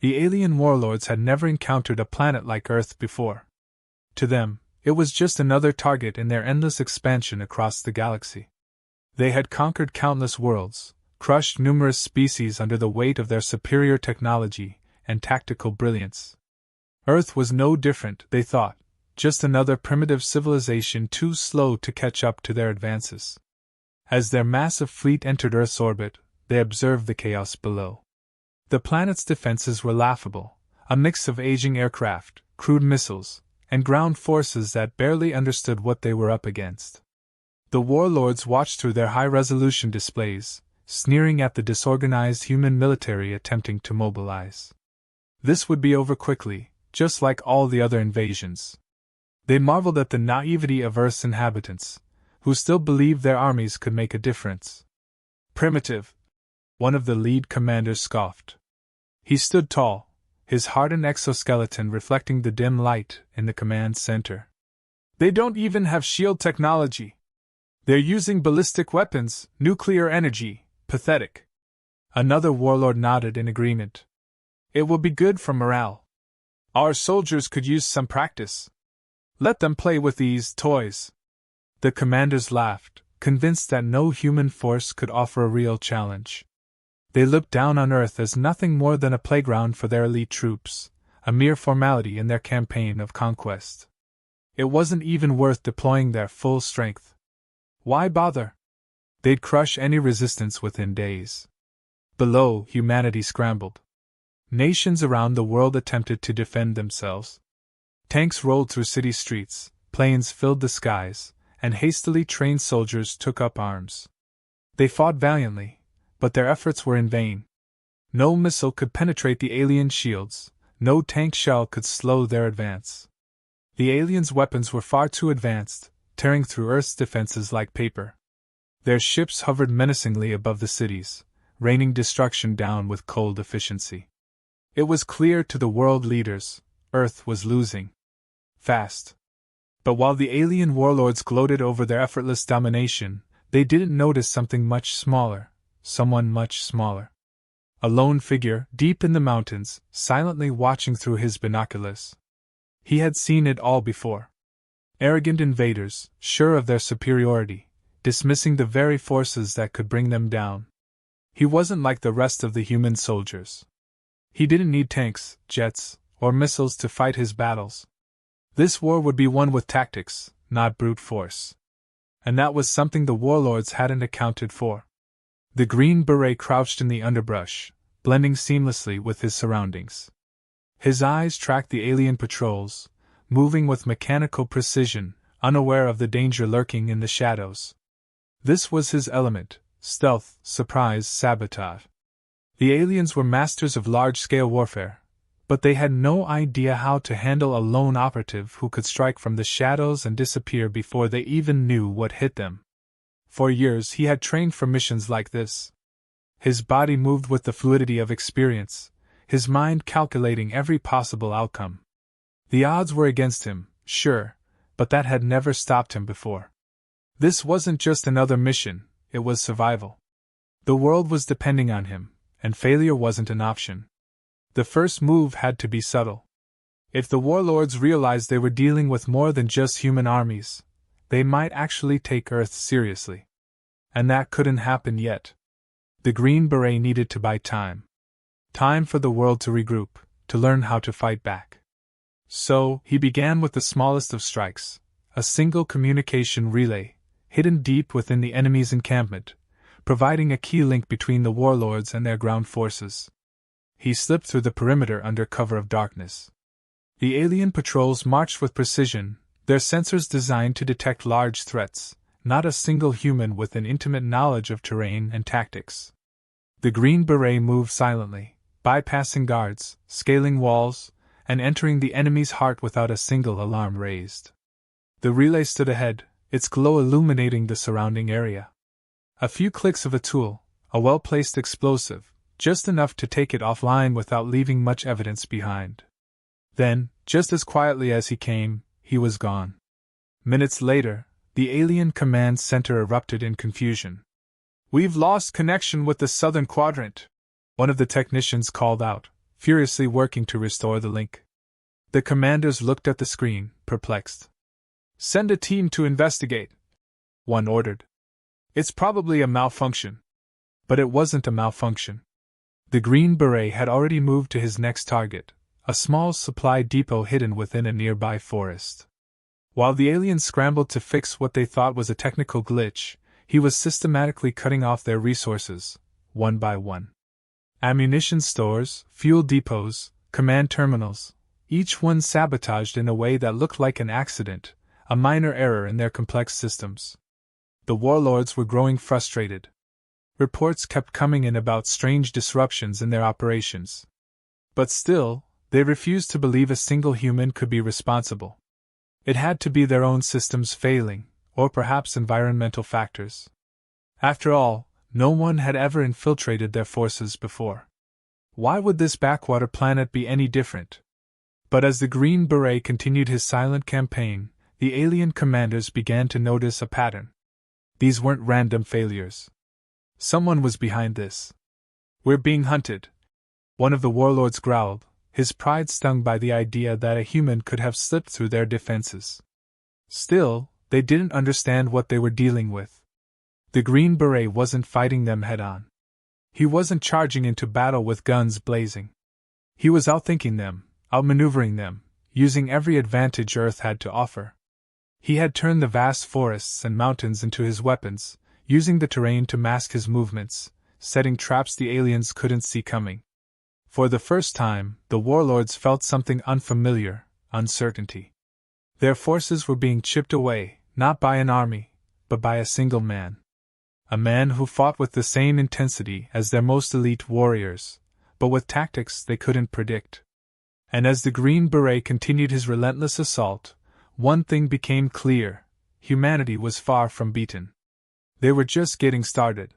The alien warlords had never encountered a planet like Earth before. To them, it was just another target in their endless expansion across the galaxy. They had conquered countless worlds, crushed numerous species under the weight of their superior technology and tactical brilliance. Earth was no different, they thought, just another primitive civilization too slow to catch up to their advances. As their massive fleet entered Earth's orbit, they observed the chaos below. The planet's defenses were laughable, a mix of aging aircraft, crude missiles, and ground forces that barely understood what they were up against. The warlords watched through their high-resolution displays, sneering at the disorganized human military attempting to mobilize. This would be over quickly, just like all the other invasions. They marveled at the naivety of Earth's inhabitants, who still believed their armies could make a difference. Primitive, one of the lead commanders scoffed. He stood tall, his hardened exoskeleton reflecting the dim light in the command center. They don't even have shield technology. They're using ballistic weapons, nuclear energy, pathetic. Another warlord nodded in agreement. It will be good for morale. Our soldiers could use some practice. Let them play with these toys. The commanders laughed, convinced that no human force could offer a real challenge. They looked down on Earth as nothing more than a playground for their elite troops, a mere formality in their campaign of conquest. It wasn't even worth deploying their full strength. Why bother? They'd crush any resistance within days. Below, humanity scrambled. Nations around the world attempted to defend themselves. Tanks rolled through city streets, planes filled the skies, and hastily trained soldiers took up arms. They fought valiantly, but their efforts were in vain. No missile could penetrate the alien shields, no tank shell could slow their advance. The aliens' weapons were far too advanced, tearing through Earth's defenses like paper. Their ships hovered menacingly above the cities, raining destruction down with cold efficiency. It was clear to the world leaders, Earth was losing. Fast. But while the alien warlords gloated over their effortless domination, they didn't notice something much smaller, someone much smaller. A lone figure, deep in the mountains, silently watching through his binoculars. He had seen it all before. Arrogant invaders, sure of their superiority, dismissing the very forces that could bring them down. He wasn't like the rest of the human soldiers. He didn't need tanks, jets, or missiles to fight his battles. This war would be won with tactics, not brute force. And that was something the warlords hadn't accounted for. The Green Beret crouched in the underbrush, blending seamlessly with his surroundings. His eyes tracked the alien patrols, moving with mechanical precision, unaware of the danger lurking in the shadows. This was his element: stealth, surprise, sabotage. The aliens were masters of large-scale warfare, but they had no idea how to handle a lone operative who could strike from the shadows and disappear before they even knew what hit them. For years he had trained for missions like this. His body moved with the fluidity of experience, his mind calculating every possible outcome. The odds were against him, sure, but that had never stopped him before. This wasn't just another mission, it was survival. The world was depending on him, and failure wasn't an option. The first move had to be subtle. If the warlords realized they were dealing with more than just human armies, they might actually take Earth seriously. And that couldn't happen yet. The Green Beret needed to buy time. Time for the world to regroup, to learn how to fight back. So, he began with the smallest of strikes, a single communication relay, hidden deep within the enemy's encampment, providing a key link between the warlords and their ground forces. He slipped through the perimeter under cover of darkness. The alien patrols marched with precision, their sensors designed to detect large threats, not a single human with an intimate knowledge of terrain and tactics. The Green Beret moved silently, bypassing guards, scaling walls, and entering the enemy's heart without a single alarm raised. The relay stood ahead, its glow illuminating the surrounding area. A few clicks of a tool, a well-placed explosive, just enough to take it offline without leaving much evidence behind. Then, just as quietly as he came, he was gone. Minutes later, the alien command center erupted in confusion. "We've lost connection with the southern quadrant," one of the technicians called out, furiously working to restore the link. The commanders looked at the screen, perplexed. "Send a team to investigate," one ordered. "It's probably a malfunction." But it wasn't a malfunction. The Green Beret had already moved to his next target, a small supply depot hidden within a nearby forest. While the aliens scrambled to fix what they thought was a technical glitch, he was systematically cutting off their resources, one by one. Ammunition stores, fuel depots, command terminals, each one sabotaged in a way that looked like an accident, a minor error in their complex systems. The Warlords were growing frustrated. Reports kept coming in about strange disruptions in their operations. But still, they refused to believe a single human could be responsible. It had to be their own systems failing, or perhaps environmental factors. After all, no one had ever infiltrated their forces before. Why would this backwater planet be any different? But as the Green Beret continued his silent campaign, the alien commanders began to notice a pattern. These weren't random failures. Someone was behind this. "We're being hunted," one of the warlords growled, his pride stung by the idea that a human could have slipped through their defenses. Still, they didn't understand what they were dealing with. The Green Beret wasn't fighting them head-on. He wasn't charging into battle with guns blazing. He was outthinking them, outmaneuvering them, using every advantage Earth had to offer. He had turned the vast forests and mountains into his weapons, using the terrain to mask his movements, setting traps the aliens couldn't see coming. For the first time, the Warlords felt something unfamiliar: uncertainty. Their forces were being chipped away, not by an army, but by a single man. A man who fought with the same intensity as their most elite warriors, but with tactics they couldn't predict. And as the Green Beret continued his relentless assault, one thing became clear: humanity was far from beaten. They were just getting started.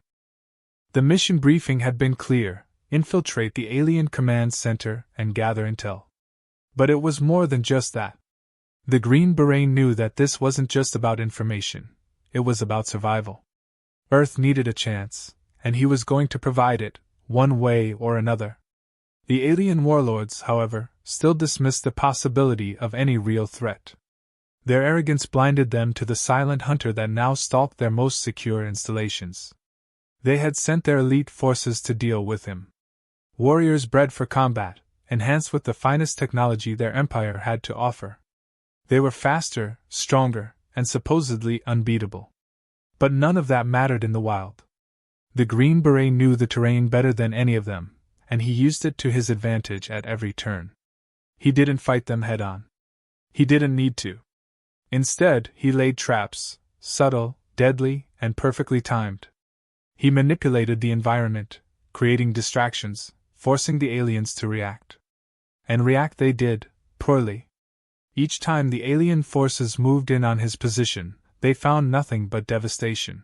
The mission briefing had been clear: infiltrate the alien command center and gather intel. But it was more than just that. The Green Beret knew that this wasn't just about information, it was about survival. Earth needed a chance, and he was going to provide it, one way or another. The alien warlords, however, still dismissed the possibility of any real threat. Their arrogance blinded them to the silent hunter that now stalked their most secure installations. They had sent their elite forces to deal with him. Warriors bred for combat, enhanced with the finest technology their empire had to offer. They were faster, stronger, and supposedly unbeatable. But none of that mattered in the wild. The Green Beret knew the terrain better than any of them, and he used it to his advantage at every turn. He didn't fight them head-on. He didn't need to. Instead, he laid traps, subtle, deadly, and perfectly timed. He manipulated the environment, creating distractions, forcing the aliens to react. And react they did, poorly. Each time the alien forces moved in on his position, they found nothing but devastation.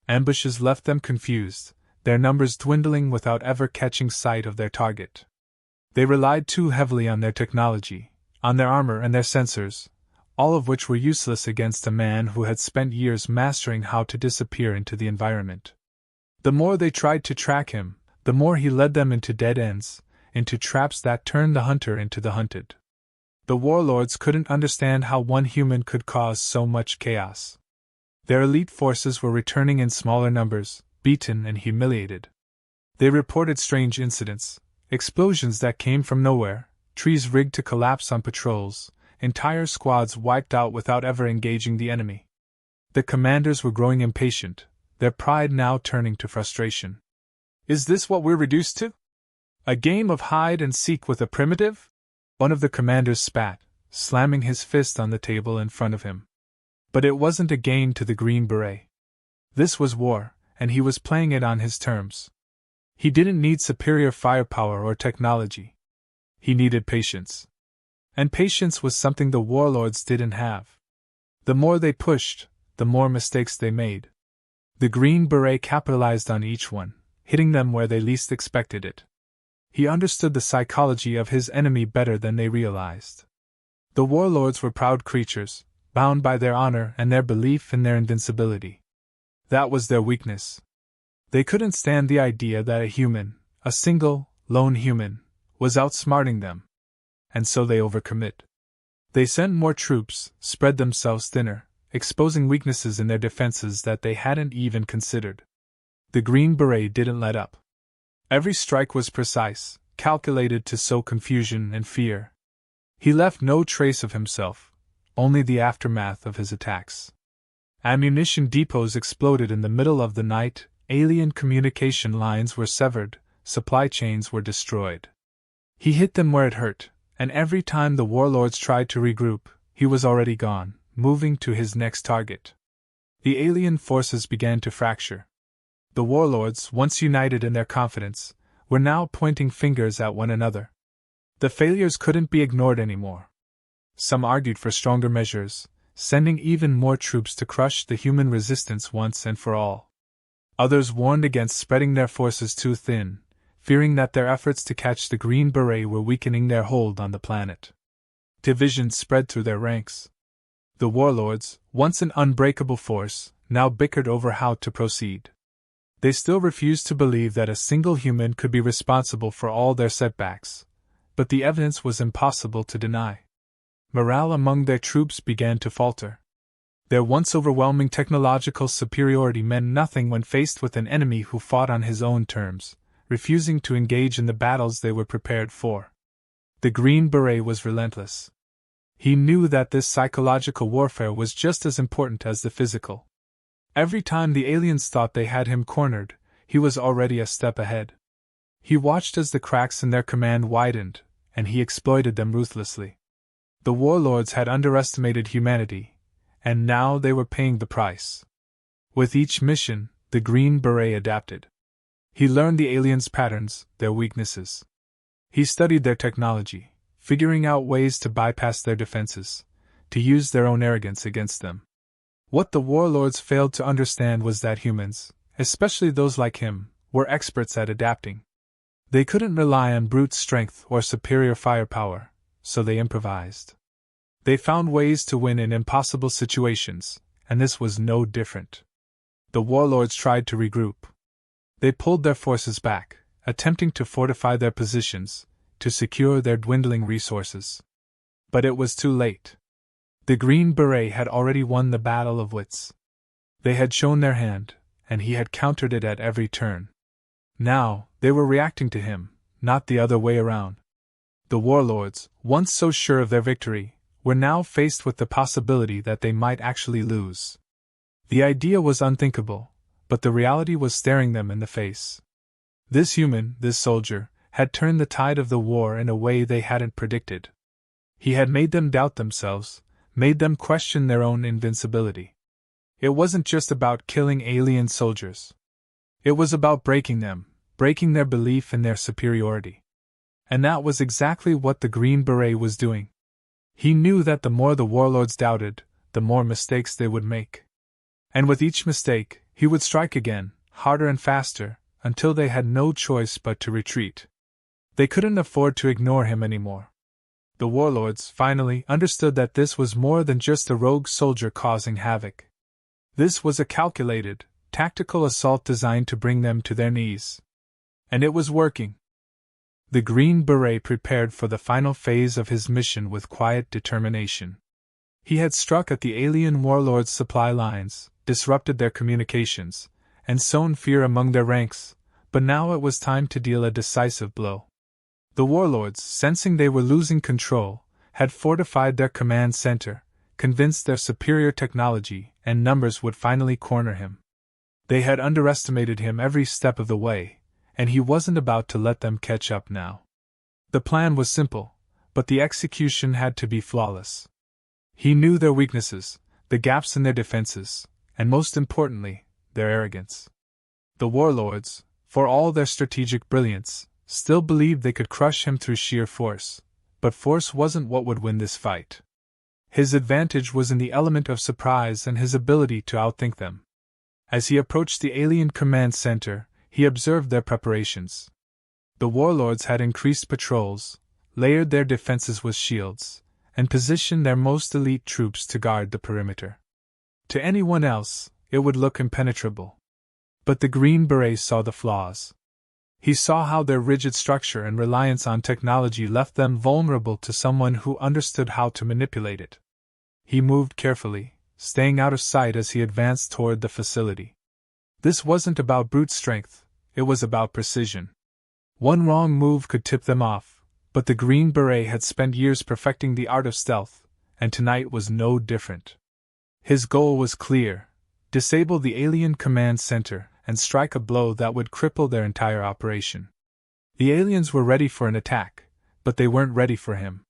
Ambushes left them confused, their numbers dwindling without ever catching sight of their target. They relied too heavily on their technology, on their armor and their sensors, all of which were useless against a man who had spent years mastering how to disappear into the environment. The more they tried to track him, the more he led them into dead ends, into traps that turned the hunter into the hunted. The Warlords couldn't understand how one human could cause so much chaos. Their elite forces were returning in smaller numbers, beaten and humiliated. They reported strange incidents, explosions that came from nowhere, trees rigged to collapse on patrols, entire squads wiped out without ever engaging the enemy. The commanders were growing impatient, their pride now turning to frustration. "Is this what we're reduced to? A game of hide and seek with a primitive?" One of the commanders spat, slamming his fist on the table in front of him. But it wasn't a game to the Green Beret. This was war, and he was playing it on his terms. He didn't need superior firepower or technology. He needed patience. And patience was something the Warlords didn't have. The more they pushed, the more mistakes they made. The Green Beret capitalized on each one, hitting them where they least expected it. He understood the psychology of his enemy better than they realized. The Warlords were proud creatures, bound by their honor and their belief in their invincibility. That was their weakness. They couldn't stand the idea that a human, a single, lone human, was outsmarting them. And so they overcommit. They sent more troops, spread themselves thinner, exposing weaknesses in their defenses that they hadn't even considered. The Green Beret didn't let up. Every strike was precise, calculated to sow confusion and fear. He left no trace of himself, only the aftermath of his attacks. Ammunition depots exploded in the middle of the night, alien communication lines were severed, supply chains were destroyed. He hit them where it hurt, and every time the Warlords tried to regroup, he was already gone, moving to his next target. The alien forces began to fracture. The Warlords, once united in their confidence, were now pointing fingers at one another. The failures couldn't be ignored anymore. Some argued for stronger measures, sending even more troops to crush the human resistance once and for all. Others warned against spreading their forces too thin, fearing that their efforts to catch the Green Beret were weakening their hold on the planet. Divisions spread through their ranks. The Warlords, once an unbreakable force, now bickered over how to proceed. They still refused to believe that a single human could be responsible for all their setbacks, but the evidence was impossible to deny. Morale among their troops began to falter. Their once overwhelming technological superiority meant nothing when faced with an enemy who fought on his own terms, refusing to engage in the battles they were prepared for. The Green Beret was relentless. He knew that this psychological warfare was just as important as the physical. Every time the aliens thought they had him cornered, he was already a step ahead. He watched as the cracks in their command widened, and he exploited them ruthlessly. The Warlords had underestimated humanity, and now they were paying the price. With each mission, the Green Beret adapted. He learned the aliens' patterns, their weaknesses. He studied their technology, figuring out ways to bypass their defenses, to use their own arrogance against them. What the Warlords failed to understand was that humans, especially those like him, were experts at adapting. They couldn't rely on brute strength or superior firepower, so they improvised. They found ways to win in impossible situations, and this was no different. The Warlords tried to regroup. They pulled their forces back, attempting to fortify their positions, to secure their dwindling resources. But it was too late. The Green Beret had already won the battle of wits. They had shown their hand, and he had countered it at every turn. Now, they were reacting to him, not the other way around. The Warlords, once so sure of their victory, were now faced with the possibility that they might actually lose. The idea was unthinkable, but the reality was staring them in the face. This human, this soldier, had turned the tide of the war in a way they hadn't predicted. He had made them doubt themselves, made them question their own invincibility. It wasn't just about killing alien soldiers. It was about breaking them, breaking their belief in their superiority. And that was exactly what the Green Beret was doing. He knew that the more the Warlords doubted, the more mistakes they would make. And with each mistake, he would strike again, harder and faster, until they had no choice but to retreat. They couldn't afford to ignore him anymore. The Warlords finally understood that this was more than just a rogue soldier causing havoc. This was a calculated, tactical assault designed to bring them to their knees. And it was working. The Green Beret prepared for the final phase of his mission with quiet determination. He had struck at the alien Warlords' supply lines, disrupted their communications, and sown fear among their ranks, but now it was time to deal a decisive blow. The Warlords, sensing they were losing control, had fortified their command center, convinced their superior technology and numbers would finally corner him. They had underestimated him every step of the way, and he wasn't about to let them catch up now. The plan was simple, but the execution had to be flawless. He knew their weaknesses, the gaps in their defenses, and most importantly, their arrogance. The Warlords, for all their strategic brilliance, still believed they could crush him through sheer force, but force wasn't what would win this fight. His advantage was in the element of surprise and his ability to outthink them. As he approached the alien command center, he observed their preparations. The Warlords had increased patrols, layered their defenses with shields, and positioned their most elite troops to guard the perimeter. To anyone else, it would look impenetrable. But the Green Beret saw the flaws. He saw how their rigid structure and reliance on technology left them vulnerable to someone who understood how to manipulate it. He moved carefully, staying out of sight as he advanced toward the facility. This wasn't about brute strength, it was about precision. One wrong move could tip them off, but the Green Beret had spent years perfecting the art of stealth, and tonight was no different. His goal was clear: disable the alien command center and strike a blow that would cripple their entire operation. The aliens were ready for an attack, but they weren't ready for him.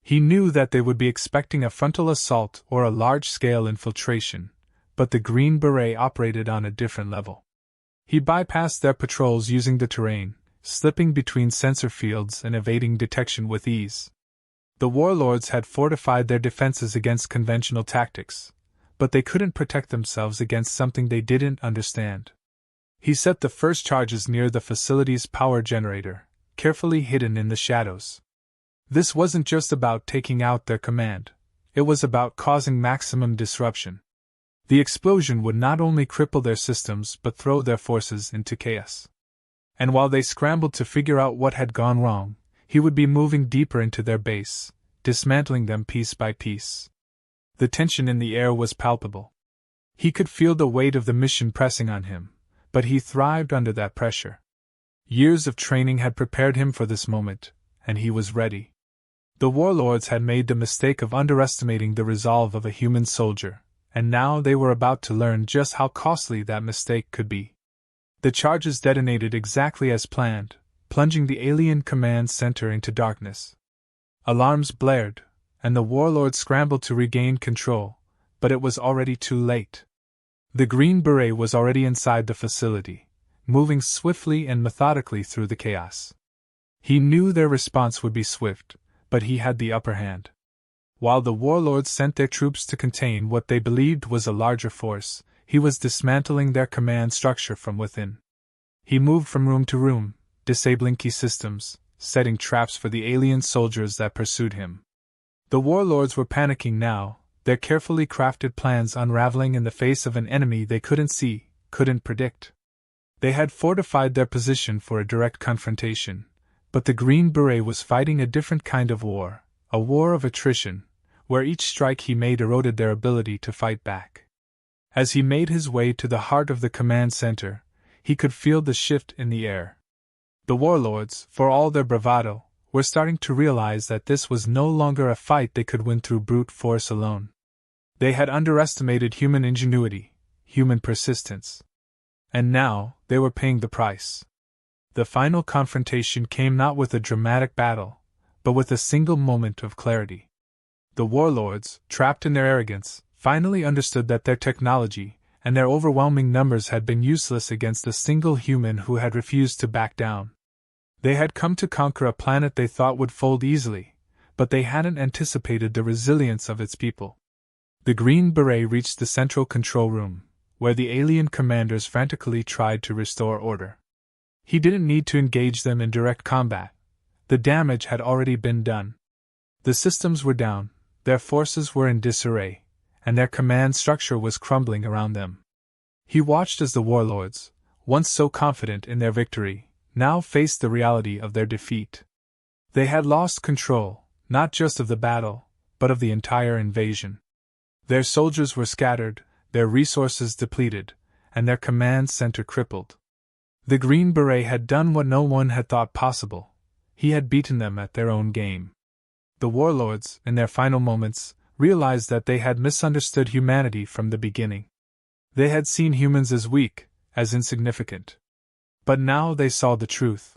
He knew that they would be expecting a frontal assault or a large-scale infiltration, but the Green Beret operated on a different level. He bypassed their patrols using the terrain, slipping between sensor fields and evading detection with ease. The Warlords had fortified their defenses against conventional tactics, but they couldn't protect themselves against something they didn't understand. He set the first charges near the facility's power generator, carefully hidden in the shadows. This wasn't just about taking out their command, it was about causing maximum disruption. The explosion would not only cripple their systems but throw their forces into chaos. And while they scrambled to figure out what had gone wrong, he would be moving deeper into their base, dismantling them piece by piece. The tension in the air was palpable. He could feel the weight of the mission pressing on him, but he thrived under that pressure. Years of training had prepared him for this moment, and he was ready. The Warlords had made the mistake of underestimating the resolve of a human soldier, and now they were about to learn just how costly that mistake could be. The charges detonated exactly as planned, plunging the alien command center into darkness. Alarms blared, and the Warlords scrambled to regain control, but it was already too late. The Green Beret was already inside the facility, moving swiftly and methodically through the chaos. He knew their response would be swift, but he had the upper hand. While the Warlords sent their troops to contain what they believed was a larger force, he was dismantling their command structure from within. He moved from room to room, disabling key systems, setting traps for the alien soldiers that pursued him. The Warlords were panicking now, their carefully crafted plans unraveling in the face of an enemy they couldn't see, couldn't predict. They had fortified their position for a direct confrontation, but the Green Beret was fighting a different kind of war, a war of attrition, where each strike he made eroded their ability to fight back. As he made his way to the heart of the command center, he could feel the shift in the air. The Warlords, for all their bravado, were starting to realize that this was no longer a fight they could win through brute force alone. They had underestimated human ingenuity, human persistence. And now, they were paying the price. The final confrontation came not with a dramatic battle, but with a single moment of clarity. The Warlords, trapped in their arrogance, finally understood that their technology and their overwhelming numbers had been useless against a single human who had refused to back down. They had come to conquer a planet they thought would fold easily, but they hadn't anticipated the resilience of its people. The Green Beret reached the central control room, where the alien commanders frantically tried to restore order. He didn't need to engage them in direct combat. The damage had already been done. The systems were down, their forces were in disarray, and their command structure was crumbling around them. He watched as the Warlords, once so confident in their victory, now faced the reality of their defeat. They had lost control, not just of the battle, but of the entire invasion. Their soldiers were scattered, their resources depleted, and their command center crippled. The Green Beret had done what no one had thought possible. He had beaten them at their own game. The Warlords, in their final moments, realized that they had misunderstood humanity from the beginning. They had seen humans as weak, as insignificant. But now they saw the truth.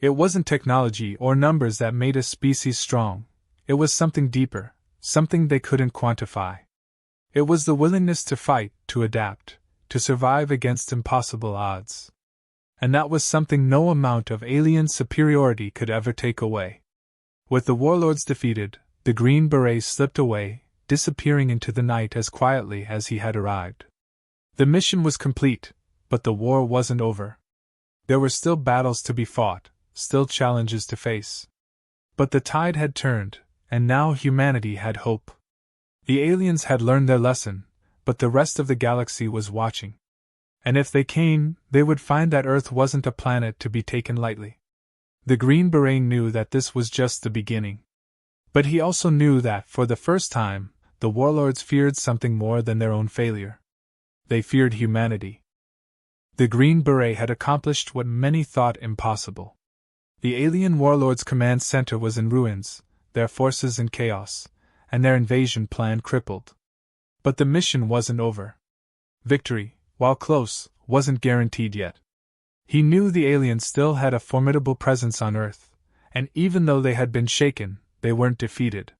It wasn't technology or numbers that made a species strong. It was something deeper, something they couldn't quantify. It was the willingness to fight, to adapt, to survive against impossible odds. And that was something no amount of alien superiority could ever take away. With the Warlords defeated, the Green Beret slipped away, disappearing into the night as quietly as he had arrived. The mission was complete, but the war wasn't over. There were still battles to be fought, still challenges to face. But the tide had turned, and now humanity had hope. The aliens had learned their lesson, but the rest of the galaxy was watching. And if they came, they would find that Earth wasn't a planet to be taken lightly. The Green Beret knew that this was just the beginning. But he also knew that, for the first time, the Warlords feared something more than their own failure. They feared humanity. The Green Beret had accomplished what many thought impossible. The alien Warlords' command center was in ruins, their forces in chaos, and their invasion plan crippled. But the mission wasn't over. Victory, while close, wasn't guaranteed yet. He knew the aliens still had a formidable presence on Earth, and even though they had been shaken, they weren't defeated.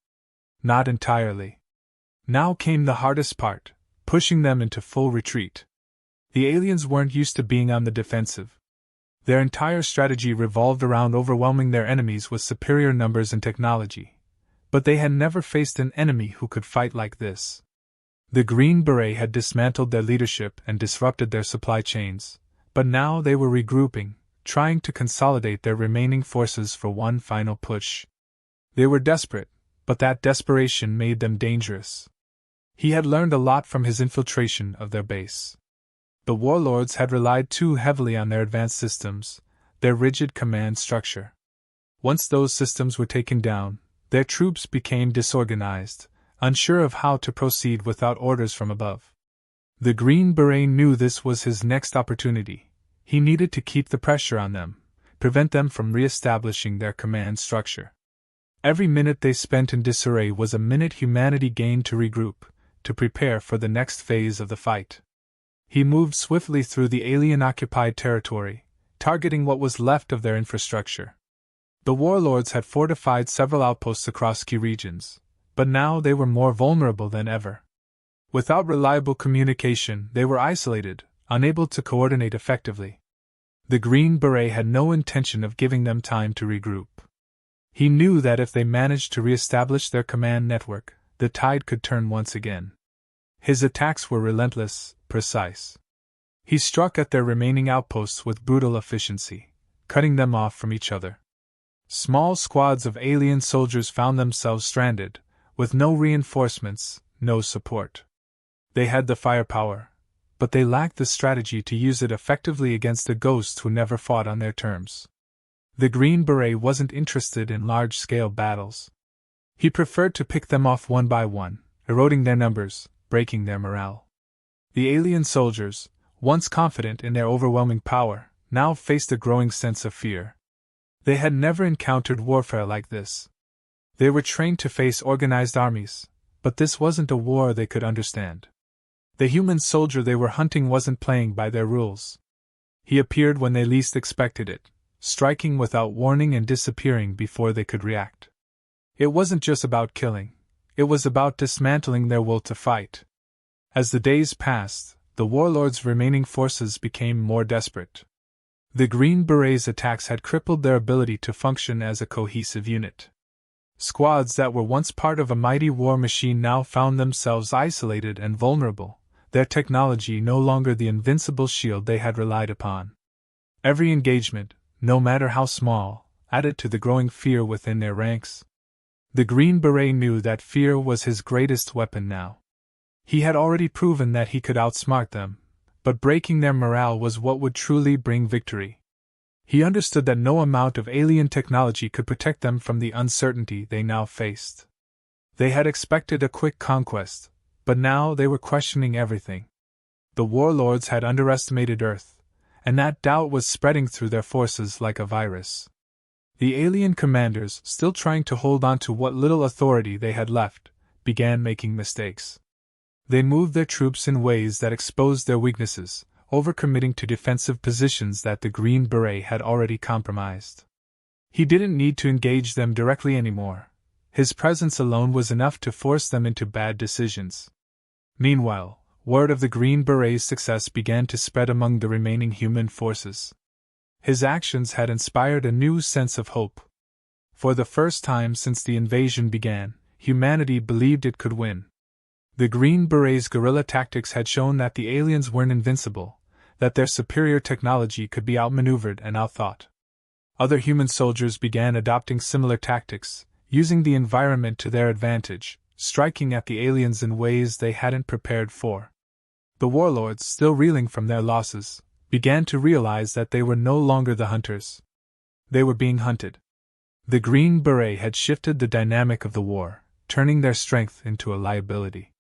Not entirely. Now came the hardest part, pushing them into full retreat. The aliens weren't used to being on the defensive. Their entire strategy revolved around overwhelming their enemies with superior numbers and technology. But they had never faced an enemy who could fight like this. The Green Beret had dismantled their leadership and disrupted their supply chains, but now they were regrouping, trying to consolidate their remaining forces for one final push. They were desperate, but that desperation made them dangerous. He had learned a lot from his infiltration of their base. The Warlords had relied too heavily on their advanced systems, their rigid command structure. Once those systems were taken down, their troops became disorganized, unsure of how to proceed without orders from above. The Green Beret knew this was his next opportunity. He needed to keep the pressure on them, prevent them from re-establishing their command structure. Every minute they spent in disarray was a minute humanity gained to regroup, to prepare for the next phase of the fight. He moved swiftly through the alien-occupied territory, targeting what was left of their infrastructure. The Warlords had fortified several outposts across key regions, but now they were more vulnerable than ever. Without reliable communication, they were isolated, unable to coordinate effectively. The Green Beret had no intention of giving them time to regroup. He knew that if they managed to re-establish their command network, the tide could turn once again. His attacks were relentless, precise. He struck at their remaining outposts with brutal efficiency, cutting them off from each other. Small squads of alien soldiers found themselves stranded, with no reinforcements, no support. They had the firepower, but they lacked the strategy to use it effectively against a ghost who never fought on their terms. The Green Beret wasn't interested in large-scale battles. He preferred to pick them off one by one, eroding their numbers, breaking their morale. The alien soldiers, once confident in their overwhelming power, now faced a growing sense of fear. They had never encountered warfare like this. They were trained to face organized armies, but this wasn't a war they could understand. The human soldier they were hunting wasn't playing by their rules. He appeared when they least expected it, striking without warning and disappearing before they could react. It wasn't just about killing, it was about dismantling their will to fight. As the days passed, the Warlords' remaining forces became more desperate. The Green Berets' attacks had crippled their ability to function as a cohesive unit. Squads that were once part of a mighty war machine now found themselves isolated and vulnerable, their technology no longer the invincible shield they had relied upon. Every engagement, no matter how small, added to the growing fear within their ranks. The Green Beret knew that fear was his greatest weapon now. He had already proven that he could outsmart them, but breaking their morale was what would truly bring victory. He understood that no amount of alien technology could protect them from the uncertainty they now faced. They had expected a quick conquest, but now they were questioning everything. The Warlords had underestimated Earth, and that doubt was spreading through their forces like a virus. The alien commanders, still trying to hold on to what little authority they had left, began making mistakes. They moved their troops in ways that exposed their weaknesses, overcommitting to defensive positions that the Green Beret had already compromised. He didn't need to engage them directly anymore. His presence alone was enough to force them into bad decisions. Meanwhile, word of the Green Beret's success began to spread among the remaining human forces. His actions had inspired a new sense of hope. For the first time since the invasion began, humanity believed it could win. The Green Beret's guerrilla tactics had shown that the aliens weren't invincible, that their superior technology could be outmaneuvered and outthought. Other human soldiers began adopting similar tactics, using the environment to their advantage, striking at the aliens in ways they hadn't prepared for. The warlords, still reeling from their losses, began to realize that they were no longer the hunters. They were being hunted. The Green Beret had shifted the dynamic of the war, turning their strength into a liability.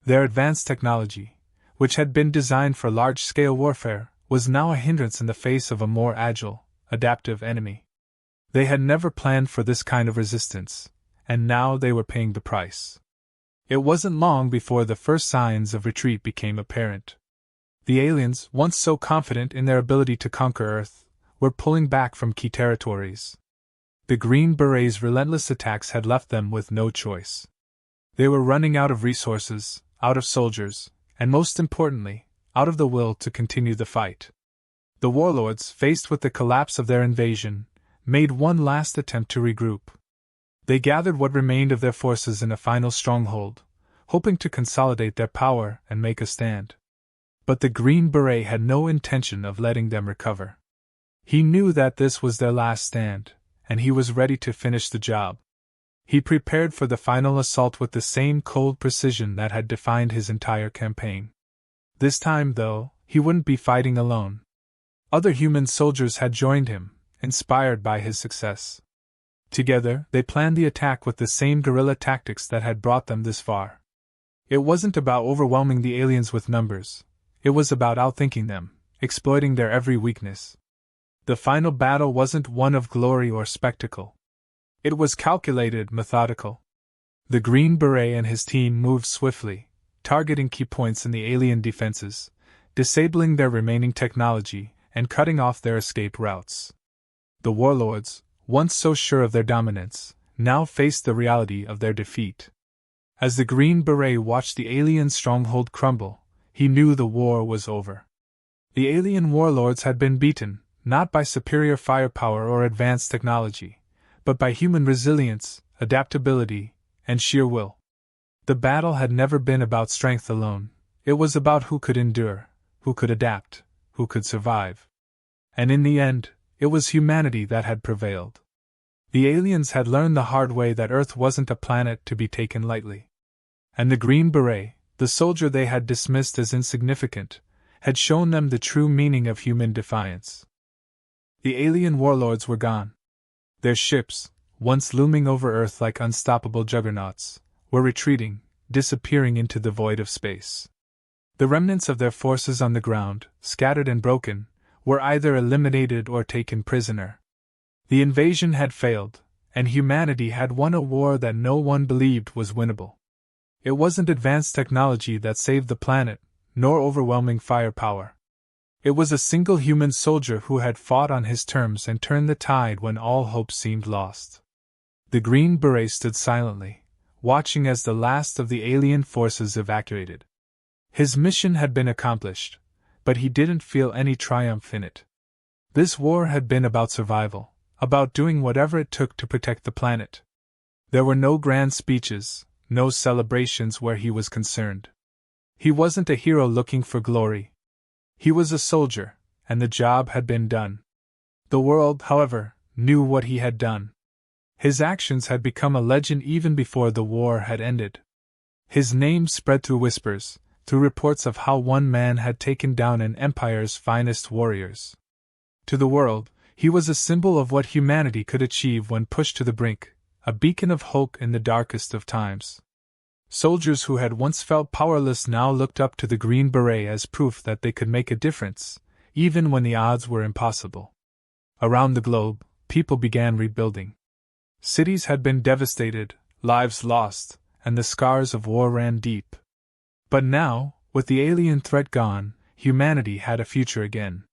Their advanced technology, which had been designed for large-scale warfare, was now a hindrance in the face of a more agile, adaptive enemy. They had never planned for this kind of resistance, and now they were paying the price. It wasn't long before the first signs of retreat became apparent. The aliens, once so confident in their ability to conquer Earth, were pulling back from key territories. The Green Berets' relentless attacks had left them with no choice. They were running out of resources, out of soldiers, and most importantly, out of the will to continue the fight. The warlords, faced with the collapse of their invasion, made one last attempt to regroup. They gathered what remained of their forces in a final stronghold, hoping to consolidate their power and make a stand. But the Green Beret had no intention of letting them recover. He knew that this was their last stand, and he was ready to finish the job. He prepared for the final assault with the same cold precision that had defined his entire campaign. This time, though, he wouldn't be fighting alone. Other human soldiers had joined him, inspired by his success. Together, they planned the attack with the same guerrilla tactics that had brought them this far. It wasn't about overwhelming the aliens with numbers. It was about outthinking them, exploiting their every weakness. The final battle wasn't one of glory or spectacle. It was calculated, methodical. The Green Beret and his team moved swiftly, targeting key points in the alien defenses, disabling their remaining technology, and cutting off their escape routes. The warlords, once so sure of their dominance, now faced the reality of their defeat. As the Green Beret watched the alien stronghold crumble, he knew the war was over. The alien warlords had been beaten, not by superior firepower or advanced technology, but by human resilience, adaptability, and sheer will. The battle had never been about strength alone. It was about who could endure, who could adapt, who could survive. And in the end, it was humanity that had prevailed. The aliens had learned the hard way that Earth wasn't a planet to be taken lightly. And the Green Beret, the soldier they had dismissed as insignificant, had shown them the true meaning of human defiance. The alien warlords were gone. Their ships, once looming over Earth like unstoppable juggernauts, were retreating, disappearing into the void of space. The remnants of their forces on the ground, scattered and broken, were either eliminated or taken prisoner. The invasion had failed, and humanity had won a war that no one believed was winnable. It wasn't advanced technology that saved the planet, nor overwhelming firepower. It was a single human soldier who had fought on his terms and turned the tide when all hope seemed lost. The Green Beret stood silently, watching as the last of the alien forces evacuated. His mission had been accomplished, but he didn't feel any triumph in it. This war had been about survival, about doing whatever it took to protect the planet. There were no grand speeches, no celebrations where he was concerned. He wasn't a hero looking for glory. He was a soldier, and the job had been done. The world, however, knew what he had done. His actions had become a legend even before the war had ended. His name spread through whispers, through reports of how one man had taken down an empire's finest warriors. To the world, he was a symbol of what humanity could achieve when pushed to the brink, a beacon of hope in the darkest of times. Soldiers who had once felt powerless now looked up to the Green Beret as proof that they could make a difference, even when the odds were impossible. Around the globe, people began rebuilding. Cities had been devastated, lives lost, and the scars of war ran deep. But now, with the alien threat gone, humanity had a future again.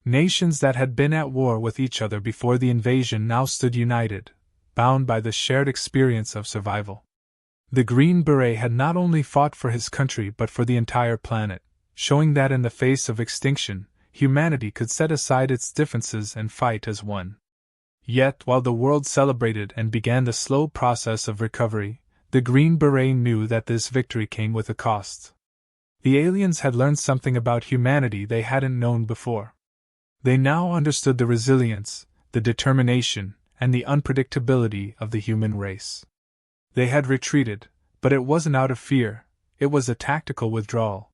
Nations that had been at war with each other before the invasion now stood united, bound by the shared experience of survival. The Green Beret had not only fought for his country but for the entire planet, showing that in the face of extinction, humanity could set aside its differences and fight as one. Yet, while the world celebrated and began the slow process of recovery, the Green Beret knew that this victory came with a cost. The aliens had learned something about humanity they hadn't known before. They now understood the resilience, the determination, and the unpredictability of the human race. They had retreated, but it wasn't out of fear, it was a tactical withdrawal.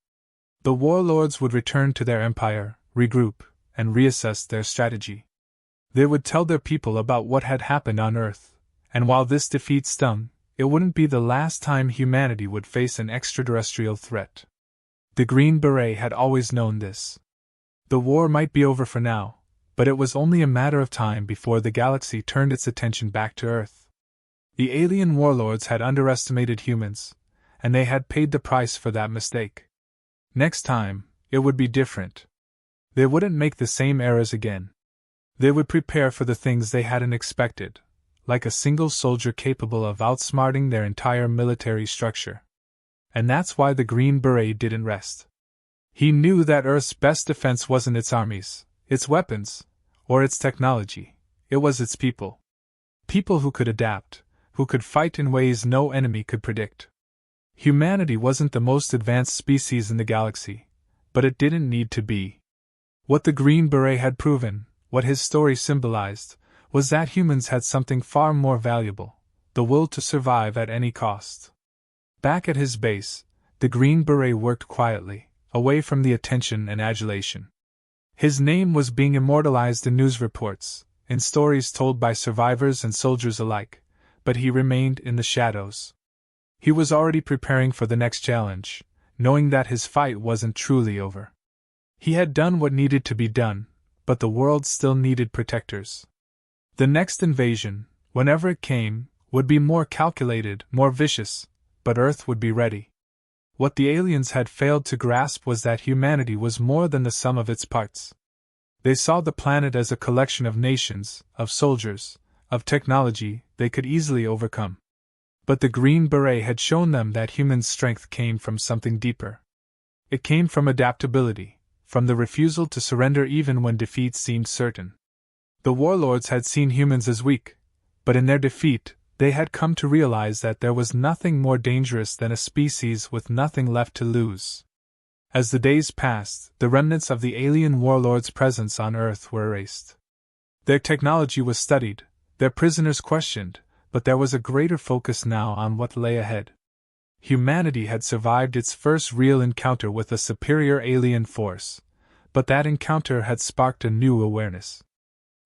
The Warlords would return to their empire, regroup, and reassess their strategy. They would tell their people about what had happened on Earth, and while this defeat stung, it wouldn't be the last time humanity would face an extraterrestrial threat. The Green Beret had always known this. The war might be over for now, but it was only a matter of time before the galaxy turned its attention back to Earth. The alien warlords had underestimated humans, and they had paid the price for that mistake. Next time, it would be different. They wouldn't make the same errors again. They would prepare for the things they hadn't expected, like a single soldier capable of outsmarting their entire military structure. And that's why the Green Beret didn't rest. He knew that Earth's best defense wasn't its armies, its weapons, or its technology. It was its people. People who could adapt, who could fight in ways no enemy could predict. Humanity wasn't the most advanced species in the galaxy, but it didn't need to be. What the Green Beret had proven, what his story symbolized, was that humans had something far more valuable: the will to survive at any cost. Back at his base, the Green Beret worked quietly, away from the attention and adulation. His name was being immortalized in news reports, in stories told by survivors and soldiers alike, but he remained in the shadows. He was already preparing for the next challenge, knowing that his fight wasn't truly over. He had done what needed to be done, but the world still needed protectors. The next invasion, whenever it came, would be more calculated, more vicious, but Earth would be ready. What the aliens had failed to grasp was that humanity was more than the sum of its parts. They saw the planet as a collection of nations, of soldiers, of technology they could easily overcome. But the Green Beret had shown them that human strength came from something deeper. It came from adaptability, from the refusal to surrender even when defeat seemed certain. The Warlords had seen humans as weak, but in their defeat, they had come to realize that there was nothing more dangerous than a species with nothing left to lose. As the days passed, the remnants of the alien Warlords' presence on Earth were erased. Their technology was studied, their prisoners questioned, but there was a greater focus now on what lay ahead. Humanity had survived its first real encounter with a superior alien force, but that encounter had sparked a new awareness.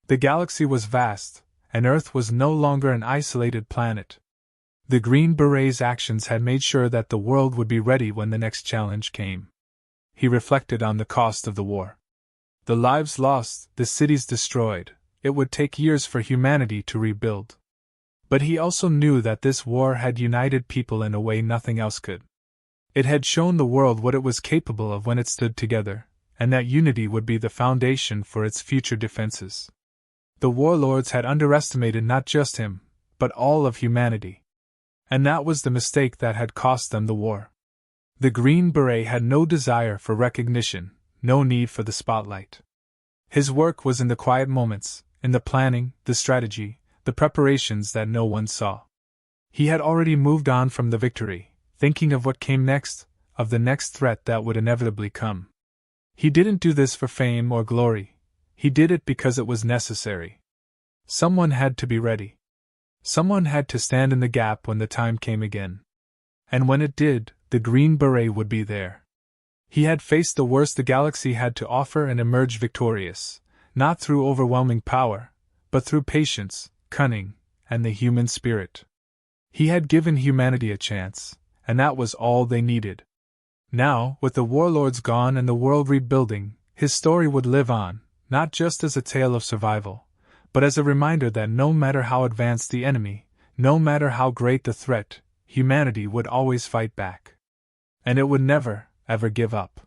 The galaxy was vast, and Earth was no longer an isolated planet. The Green Beret's actions had made sure that the world would be ready when the next challenge came. He reflected on the cost of the war. The lives lost, the cities destroyed. It would take years for humanity to rebuild. But he also knew that this war had united people in a way nothing else could. It had shown the world what it was capable of when it stood together, and that unity would be the foundation for its future defenses. The Warlords had underestimated not just him, but all of humanity. And that was the mistake that had cost them the war. The Green Beret had no desire for recognition, no need for the spotlight. His work was in the quiet moments, in the planning, the strategy, the preparations that no one saw. He had already moved on from the victory, thinking of what came next, of the next threat that would inevitably come. He didn't do this for fame or glory. He did it because it was necessary. Someone had to be ready. Someone had to stand in the gap when the time came again. And when it did, the Green Beret would be there. He had faced the worst the galaxy had to offer and emerged victorious, not through overwhelming power, but through patience, cunning, and the human spirit. He had given humanity a chance, and that was all they needed. Now, with the Warlords gone and the world rebuilding, his story would live on, not just as a tale of survival, but as a reminder that no matter how advanced the enemy, no matter how great the threat, humanity would always fight back. And it would never, ever give up.